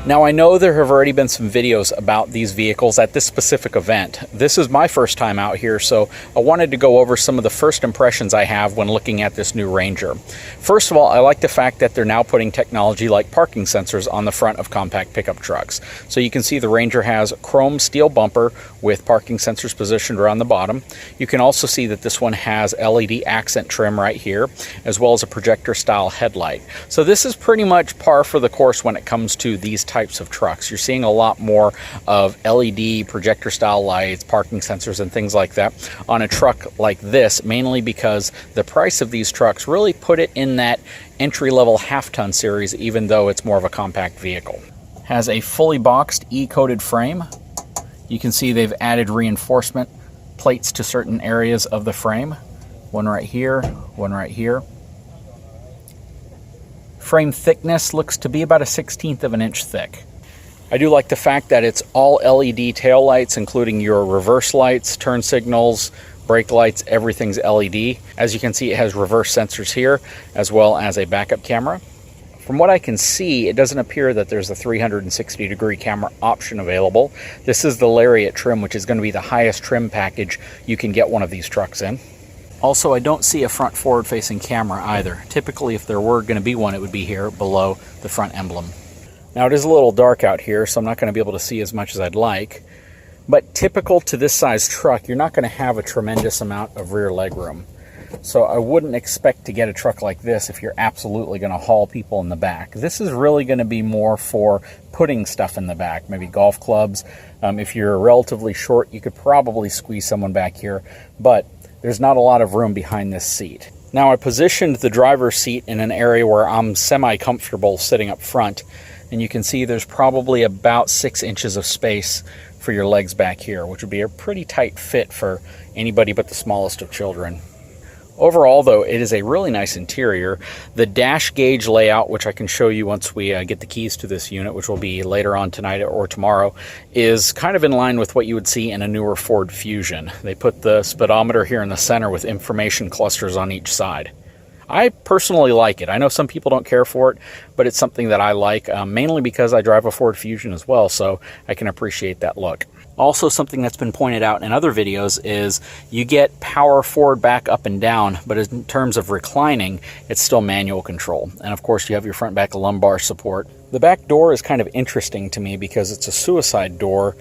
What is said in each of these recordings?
Now I know there have already been some videos about these vehicles at this specific event. This is my first time out here, so I wanted to go over some of the first impressions I have when looking at this new Ranger. First of all, I like the fact that they're now putting technology like parking sensors on the front of compact pickup trucks. So you can see the Ranger has chrome steel bumper with parking sensors positioned around the bottom. You can also see that this one has LED accent trim right here, as well as a projector style headlight. So this is pretty much par for the course when it comes to these types of trucks. You're seeing a lot more of LED projector style lights, parking sensors, and things like that on a truck like this, mainly because the price of these trucks really put it in that entry-level half-ton series, even though it's more of a compact vehicle. Has a fully boxed E-coated frame. You can see they've added reinforcement plates to certain areas of the frame. One right here, one right here. Frame thickness looks to be about 1/16 of an inch thick. I do like the fact that it's all LED tail lights, including your reverse lights, turn signals, brake lights, everything's LED. As you can see, it has reverse sensors here, as well as a backup camera. From what I can see, it doesn't appear that there's a 360-degree camera option available. This is the Lariat trim, which is going to be the highest trim package you can get one of these trucks in. Also, I don't see a front forward-facing camera either. Typically, if there were going to be one, it would be here below the front emblem. Now, it is a little dark out here, so I'm not going to be able to see as much as I'd like. But typical to this size truck, you're not going to have a tremendous amount of rear legroom. So I wouldn't expect to get a truck like this if you're absolutely going to haul people in the back. This is really going to be more for putting stuff in the back, maybe golf clubs. If you're relatively short, you could probably squeeze someone back here, but there's not a lot of room behind this seat. Now, I positioned the driver's seat in an area where I'm semi-comfortable sitting up front, and you can see there's probably about 6 inches of space for your legs back here, which would be a pretty tight fit for anybody but the smallest of children. Overall, though, it is a really nice interior. The dash gauge layout, which I can show you once we get the keys to this unit, which will be later on tonight or tomorrow, is kind of in line with what you would see in a newer Ford Fusion. They put the speedometer here in the center with information clusters on each side. I personally like it. I know some people don't care for it, but it's something that I like, mainly because I drive a Ford Fusion as well, so I can appreciate that look. Also, something that's been pointed out in other videos is you get power forward, back, up, and down, but in terms of reclining, it's still manual control. And of course, you have your front back lumbar support. The back door is kind of interesting to me because it's a suicide door,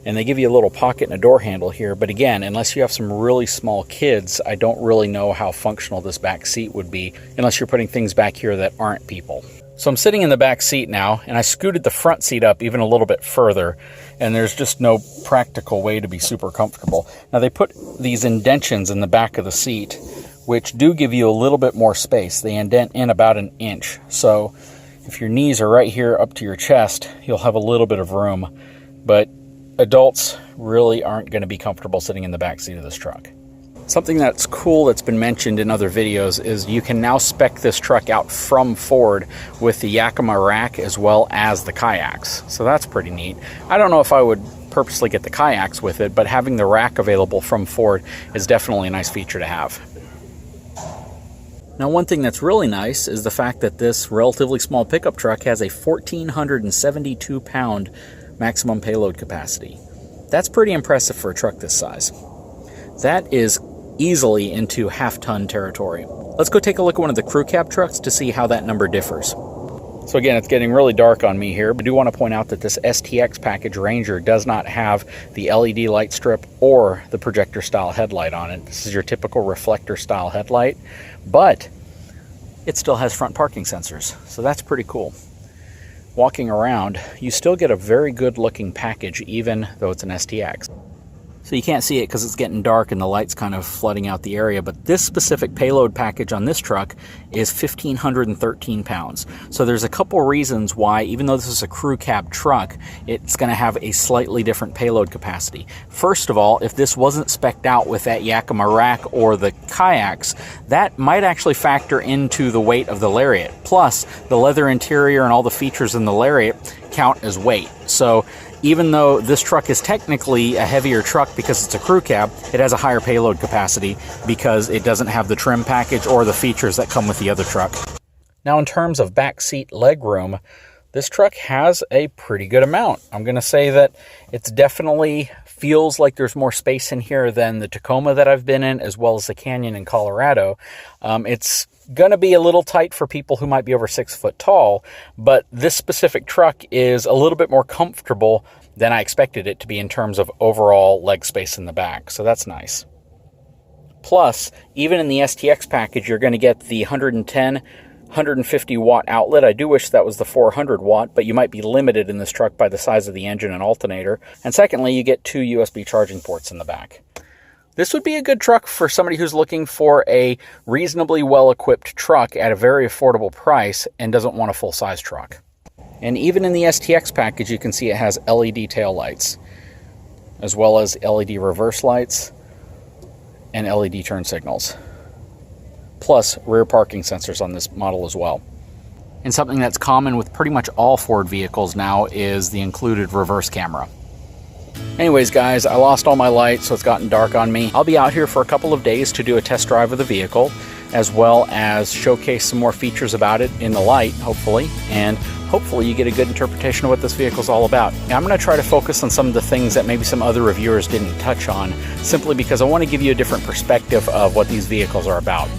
and they give you a little pocket and a door handle here. But again, unless you have some really small kids, I don't really know how functional this back seat would be unless you're putting things back here that aren't people. So I'm sitting in the back seat now, and I scooted the front seat up even a little bit further, and there's just no practical way to be super comfortable. Now, they put these indentions in the back of the seat, which do give you a little bit more space. They indent in about 1 inch. So if your knees are right here up to your chest, you'll have a little bit of room. But adults really aren't going to be comfortable sitting in the back seat of this truck. Something that's cool that's been mentioned in other videos is you can now spec this truck out from Ford with the Yakima Rack as well as the kayaks. So that's pretty neat. I don't know if I would purposely get the kayaks with it, but having the rack available from Ford is definitely a nice feature to have. Now, one thing that's really nice is the fact that this relatively small pickup truck has a 1,472-pound maximum payload capacity. That's pretty impressive for a truck this size. That is easily into half-ton territory. Let's go take a look at one of the crew cab trucks to see how that number differs. So again, it's getting really dark on me here, but I do want to point out that this STX package Ranger does not have the LED light strip or the projector style headlight on it. This is your typical reflector style headlight, but it still has front parking sensors, so that's pretty cool. Walking around, you still get a very good looking package even though it's an STX. So you can't see it because it's getting dark and the light's kind of flooding out the area, but this specific payload package on this truck is 1,513 pounds. So there's a couple reasons why, even though this is a crew cab truck, it's going to have a slightly different payload capacity. First of all, if this wasn't spec'd out with that Yakima Rack or the kayaks, that might actually factor into the weight of the Lariat. Plus, the leather interior and all the features in the Lariat count as weight. So even though this truck is technically a heavier truck because it's a crew cab, it has a higher payload capacity because it doesn't have the trim package or the features that come with the other truck. Now, in terms of back seat legroom, This truck has a pretty good amount. I'm going to say that it's definitely feels like there's more space in here than the Tacoma that I've been in, as well as the Canyon in Colorado. It's going to be a little tight for people who might be over 6 foot tall, but this specific truck is a little bit more comfortable than I expected it to be in terms of overall leg space in the back, so that's nice. Plus, even in the STX package, you're going to get the 150 watt outlet. I do wish that was the 400 watt, but you might be limited in this truck by the size of the engine and alternator. And secondly, you get 2 USB charging ports in the back. This would be a good truck for somebody who's looking for a reasonably well-equipped truck at a very affordable price and doesn't want a full-size truck. And even in the STX package, you can see it has LED tail lights, as well as LED reverse lights and LED turn signals. Plus rear parking sensors on this model as well. And something that's common with pretty much all Ford vehicles now is the included reverse camera. Anyways guys, I lost all my light, so it's gotten dark on me. I'll be out here for a couple of days to do a test drive of the vehicle, as well as showcase some more features about it in the light, hopefully, and hopefully you get a good interpretation of what this vehicle is all about. Now, I'm going to try to focus on some of the things that maybe some other reviewers didn't touch on, simply because I want to give you a different perspective of what these vehicles are about.